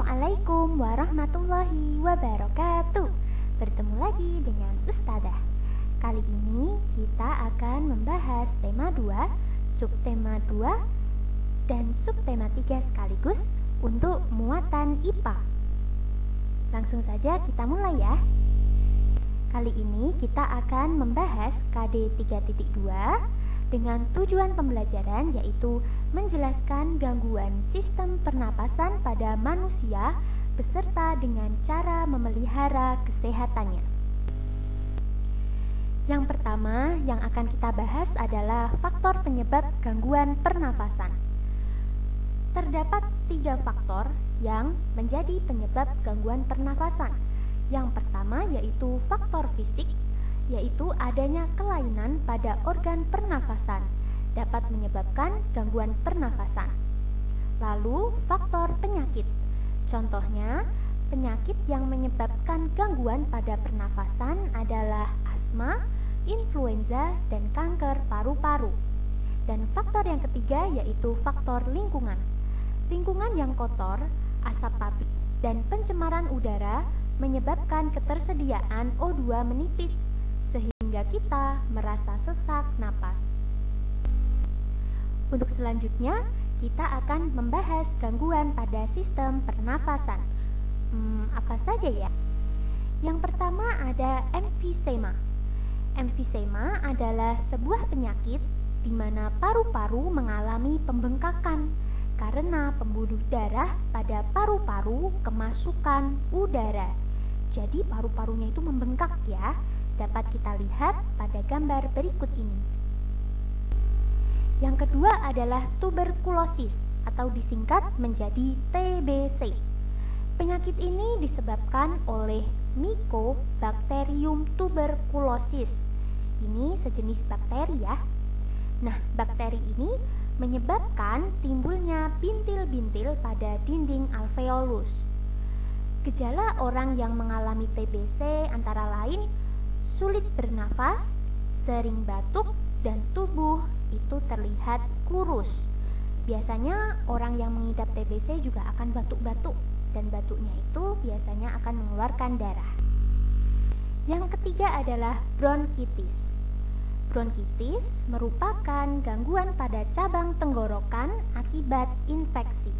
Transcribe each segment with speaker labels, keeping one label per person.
Speaker 1: Assalamualaikum warahmatullahi wabarakatuh. Bertemu lagi dengan Ustadzah. Kali ini kita akan membahas tema 2, subtema 2, dan subtema 3 sekaligus untuk muatan IPA. Langsung saja kita mulai ya. Kali ini kita akan membahas KD 3.2 dengan tujuan pembelajaran yaitu menjelaskan gangguan sistem pernapasan pada manusia beserta dengan cara memelihara kesehatannya. Yang pertama yang akan kita bahas adalah faktor penyebab gangguan pernapasan. Terdapat 3 faktor yang menjadi penyebab gangguan pernapasan. Yang pertama yaitu faktor fisik, yaitu adanya kelainan pada organ pernafasan dapat menyebabkan gangguan pernafasan. Lalu faktor penyakit. Contohnya, penyakit yang menyebabkan gangguan pada pernafasan adalah asma, influenza, dan kanker paru-paru. Dan faktor yang ketiga yaitu faktor lingkungan. Lingkungan yang kotor, asap pabrik, dan pencemaran udara menyebabkan ketersediaan O2 menipis sehingga kita merasa sesak napas. Untuk selanjutnya, kita akan membahas gangguan pada sistem pernafasan. Apa saja ya? Yang pertama ada emfisema. Emfisema adalah sebuah penyakit di mana paru-paru mengalami pembengkakan karena pembuluh darah pada paru-paru kemasukan udara. Jadi paru-parunya itu membengkak ya. Dapat kita lihat pada gambar berikut ini. Yang kedua adalah tuberkulosis atau disingkat menjadi TBC. Penyakit ini disebabkan oleh Mycobacterium tuberculosis. Ini sejenis bakteri ya. Nah, bakteri ini menyebabkan timbulnya bintil-bintil pada dinding alveolus. Gejala orang yang mengalami TBC antara lain sulit bernafas, sering batuk, dan tubuh itu terlihat kurus. Biasanya orang yang mengidap TBC juga akan batuk-batuk, dan batuknya itu biasanya akan mengeluarkan darah. Yang ketiga adalah bronkitis. Bronkitis merupakan gangguan pada cabang tenggorokan akibat infeksi.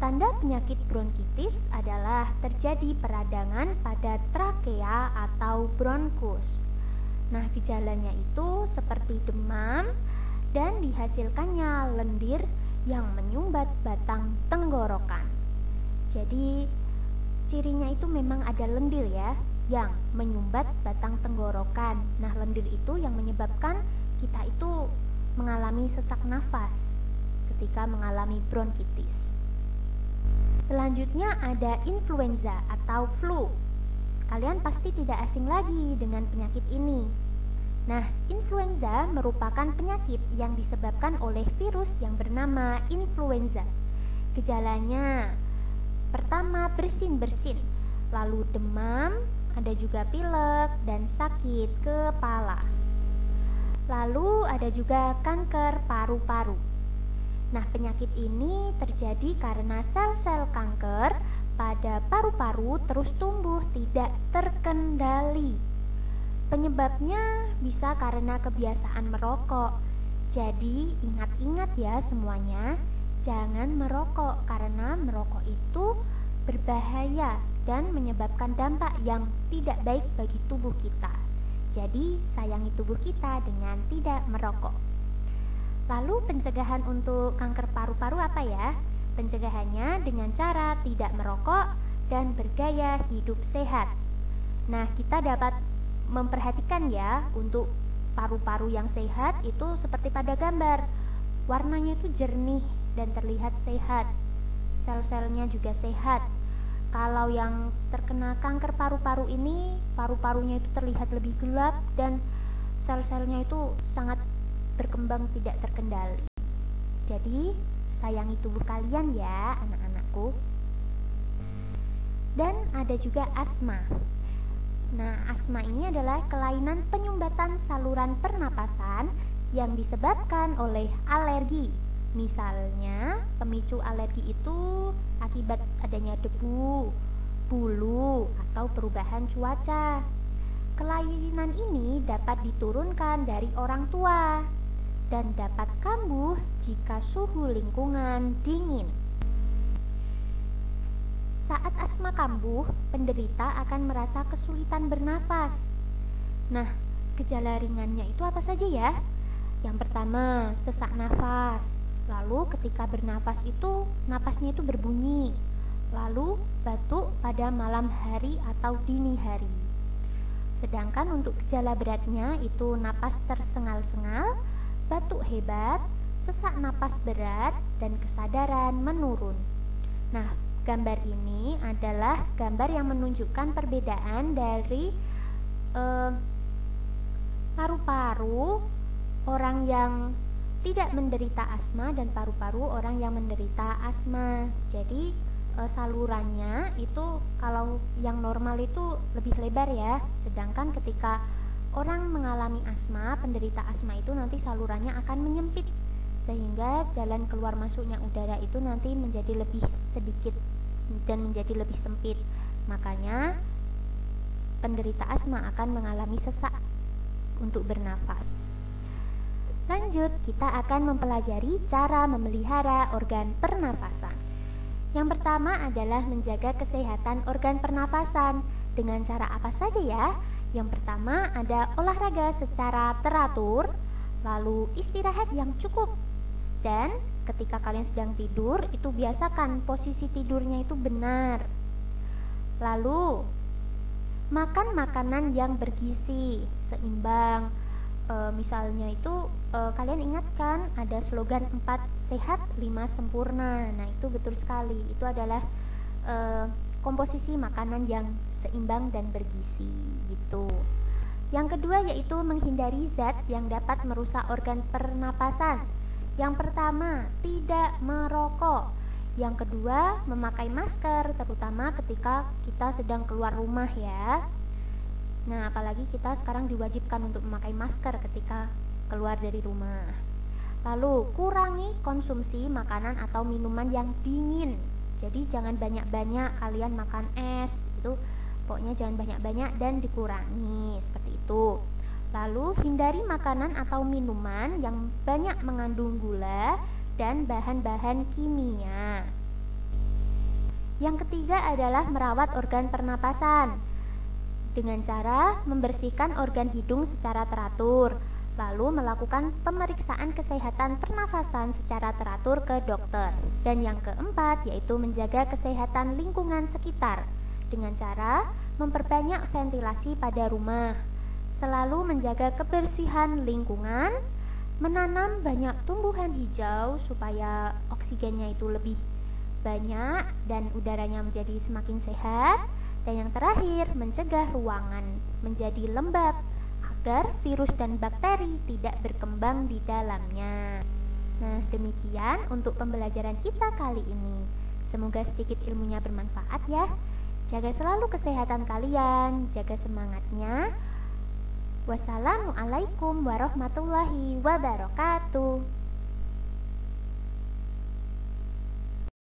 Speaker 1: Tanda penyakit bronkitis adalah terjadi peradangan pada trakea atau bronkus. Nah, gejalanya itu seperti demam dan dihasilkannya lendir yang menyumbat batang tenggorokan. Jadi, cirinya itu memang ada lendir ya, yang menyumbat batang tenggorokan. Nah, lendir itu yang menyebabkan kita itu mengalami sesak nafas ketika mengalami bronkitis. Selanjutnya ada influenza atau flu. Kalian pasti tidak asing lagi dengan penyakit ini. Nah, influenza merupakan penyakit yang disebabkan oleh virus yang bernama influenza. Gejalanya pertama bersin-bersin, lalu demam, ada juga pilek dan sakit kepala. Lalu ada juga kanker paru-paru. Nah, penyakit ini terjadi karena sel-sel kanker pada paru-paru terus tumbuh tidak terkendali. Penyebabnya bisa karena kebiasaan merokok. Jadi, ingat-ingat ya semuanya, jangan merokok karena merokok itu berbahaya dan menyebabkan dampak yang tidak baik bagi tubuh kita. Jadi, sayangi tubuh kita dengan tidak merokok. Lalu pencegahan untuk kanker paru-paru apa ya? Pencegahannya dengan cara tidak merokok dan bergaya hidup sehat. Nah, kita dapat memperhatikan ya untuk paru-paru yang sehat itu seperti pada gambar. Warnanya itu jernih dan terlihat sehat. Sel-selnya juga sehat. Kalau yang terkena kanker paru-paru ini, paru-parunya itu terlihat lebih gelap dan sel-selnya itu sangat berkembang tidak terkendali. Jadi, sayangi tubuh kalian ya, anak-anakku. Dan ada juga asma. Nah, asma ini adalah kelainan penyumbatan saluran pernapasan yang disebabkan oleh alergi Misalnya, pemicu alergi itu akibat adanya debu, bulu, atau perubahan cuaca. Kelainan ini dapat diturunkan dari orang tua dan dapat kambuh jika suhu lingkungan dingin. Saat asma kambuh, penderita akan merasa kesulitan bernafas. Nah, gejala ringannya itu apa saja ya? Yang pertama, sesak nafas. Lalu ketika bernafas itu, napasnya itu berbunyi. Lalu batuk pada malam hari atau dini hari. Sedangkan untuk gejala beratnya itu napas tersengal-sengal, batuk hebat, sesak napas berat, dan kesadaran menurun. Nah, gambar ini adalah gambar yang menunjukkan perbedaan dari paru-paru orang yang tidak menderita asma dan paru-paru orang yang menderita asma. Jadi salurannya itu kalau yang normal itu lebih lebar ya, sedangkan ketika orang mengalami asma, penderita asma itu nanti salurannya akan menyempit sehingga jalan keluar masuknya udara itu nanti menjadi lebih sedikit dan menjadi lebih sempit. Makanya penderita asma akan mengalami sesak untuk bernafas. Lanjut, kita akan mempelajari cara memelihara organ pernafasan. Yang pertama adalah menjaga kesehatan organ pernafasan. Dengan cara apa saja ya? Yang pertama ada olahraga secara teratur, lalu istirahat yang cukup. Dan ketika kalian sedang tidur, itu biasakan posisi tidurnya itu benar. Lalu, makan makanan yang bergizi, seimbang. Misalnya itu kalian ingatkan ada slogan 4 sehat 5 sempurna. Nah itu betul sekali, itu adalah komposisi makanan yang seimbang dan bergizi gitu. Yang kedua yaitu menghindari zat yang dapat merusak organ pernapasan. Yang pertama, tidak merokok. Yang kedua, memakai masker terutama ketika kita sedang keluar rumah ya. Nah, apalagi kita sekarang diwajibkan untuk memakai masker ketika keluar dari rumah. Lalu, kurangi konsumsi makanan atau minuman yang dingin. Jadi, jangan banyak-banyak kalian makan es, itu pokoknya jangan banyak-banyak dan dikurangi, seperti itu. Lalu, hindari makanan atau minuman yang banyak mengandung gula dan bahan-bahan kimia. Yang ketiga adalah merawat organ pernapasan dengan cara membersihkan organ hidung secara teratur, lalu melakukan pemeriksaan kesehatan pernafasan secara teratur ke dokter. Dan yang keempat yaitu menjaga kesehatan lingkungan sekitar dengan cara memperbanyak ventilasi pada rumah, selalu menjaga kebersihan lingkungan, menanam banyak tumbuhan hijau supaya oksigennya itu lebih banyak dan udaranya menjadi semakin sehat. Dan yang terakhir, mencegah ruangan menjadi lembab agar virus dan bakteri tidak berkembang di dalamnya. Nah, demikian untuk pembelajaran kita kali ini. Semoga sedikit ilmunya bermanfaat ya. Jaga selalu kesehatan kalian, jaga semangatnya. Wassalamualaikum warahmatullahi wabarakatuh.